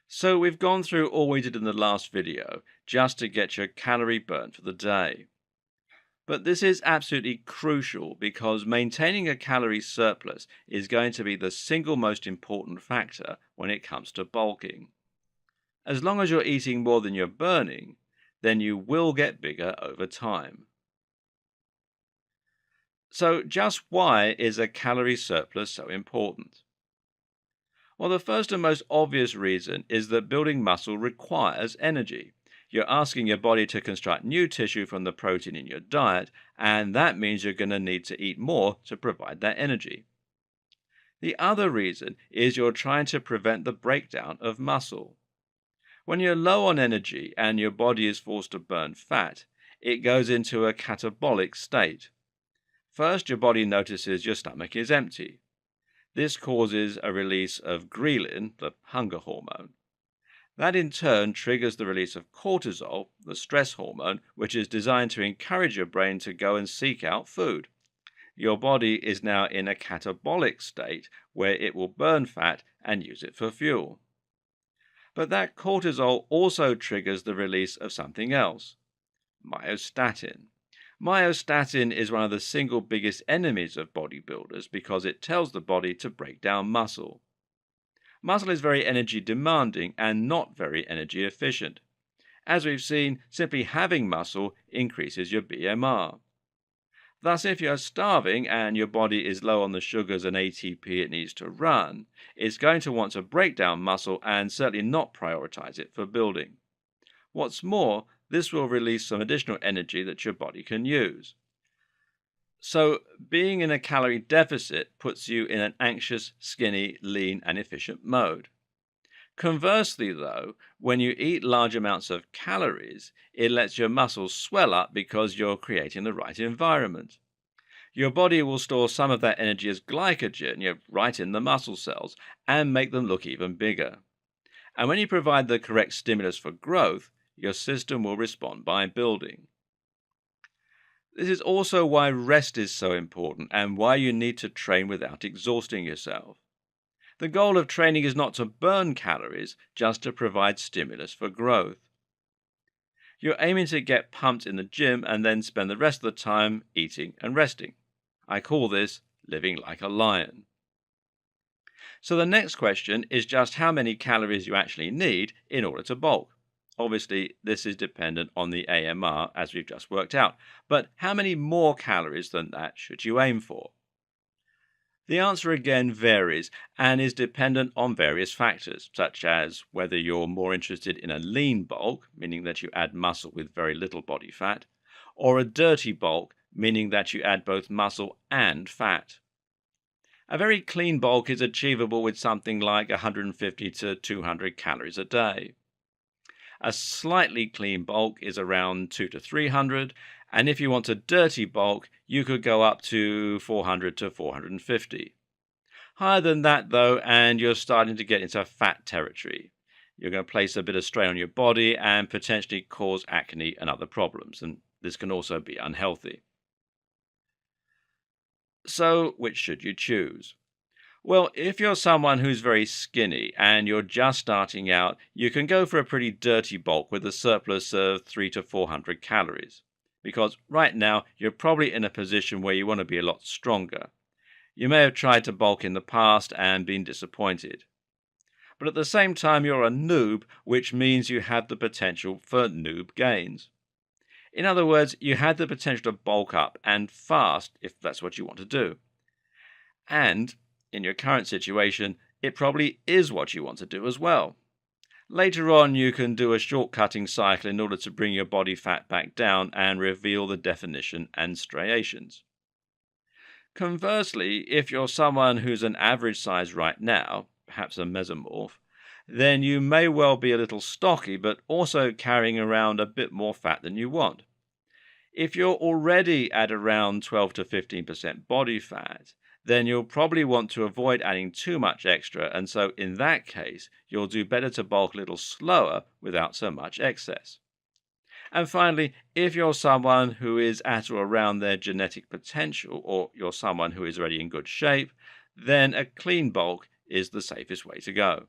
So we've gone through all we did in the last video just to get your calorie burn for the day. But this is absolutely crucial because maintaining a calorie surplus is going to be the single most important factor when it comes to bulking. As long as you're eating more than you're burning, then you will get bigger over time. So just why is a calorie surplus so important? Well, the first and most obvious reason is that building muscle requires energy. You're asking your body to construct new tissue from the protein in your diet, and that means you're going to need to eat more to provide that energy. The other reason is you're trying to prevent the breakdown of muscle. When you're low on energy and your body is forced to burn fat, it goes into a catabolic state. First, your body notices your stomach is empty. This causes a release of ghrelin, the hunger hormone. That in turn triggers the release of cortisol, the stress hormone, which is designed to encourage your brain to go and seek out food. Your body is now in a catabolic state where it will burn fat and use it for fuel. But that cortisol also triggers the release of something else, myostatin. Myostatin is one of the single biggest enemies of bodybuilders because it tells the body to break down muscle. Muscle is very energy demanding and not very energy efficient. As we've seen, simply having muscle increases your BMR. Thus, if you're starving and your body is low on the sugars and ATP it needs to run, it's going to want to break down muscle and certainly not prioritize it for building. What's more, this will release some additional energy that your body can use. So, being in a calorie deficit puts you in an anxious, skinny, lean, and efficient mode. Conversely, though, when you eat large amounts of calories, it lets your muscles swell up because you're creating the right environment. Your body will store some of that energy as glycogen, right in the muscle cells, and make them look even bigger. And when you provide the correct stimulus for growth, your system will respond by building. This is also why rest is so important and why you need to train without exhausting yourself. The goal of training is not to burn calories, just to provide stimulus for growth. You're aiming to get pumped in the gym and then spend the rest of the time eating and resting. I call this living like a lion. So the next question is just how many calories you actually need in order to bulk. Obviously, this is dependent on the AMR, as we've just worked out. But how many more calories than that should you aim for? The answer again varies and is dependent on various factors, such as whether you're more interested in a lean bulk, meaning that you add muscle with very little body fat, or a dirty bulk, meaning that you add both muscle and fat. A very clean bulk is achievable with something like 150 to 200 calories a day. A slightly clean bulk is around 2 to 300, and if you want a dirty bulk, you could go up to 400 to 450. Higher than that, though, and you're starting to get into fat territory. You're going to place a bit of strain on your body and potentially cause acne and other problems, and this can also be unhealthy. So, which should you choose? Well, if you're someone who's very skinny and you're just starting out, you can go for a pretty dirty bulk with a surplus of 3 to 400 calories. Because right now, you're probably in a position where you want to be a lot stronger. You may have tried to bulk in the past and been disappointed. But at the same time, you're a noob, which means you have the potential for noob gains. In other words, you have the potential to bulk up and fast if that's what you want to do. And in your current situation, it probably is what you want to do as well. Later on, you can do a short-cutting cycle in order to bring your body fat back down and reveal the definition and striations. Conversely, if you're someone who's an average size right now, perhaps a mesomorph, then you may well be a little stocky, but also carrying around a bit more fat than you want. If you're already at around 12 to 15% body fat, then you'll probably want to avoid adding too much extra, and so in that case, you'll do better to bulk a little slower without so much excess. And finally, if you're someone who is at or around their genetic potential, or you're someone who is already in good shape, then a clean bulk is the safest way to go.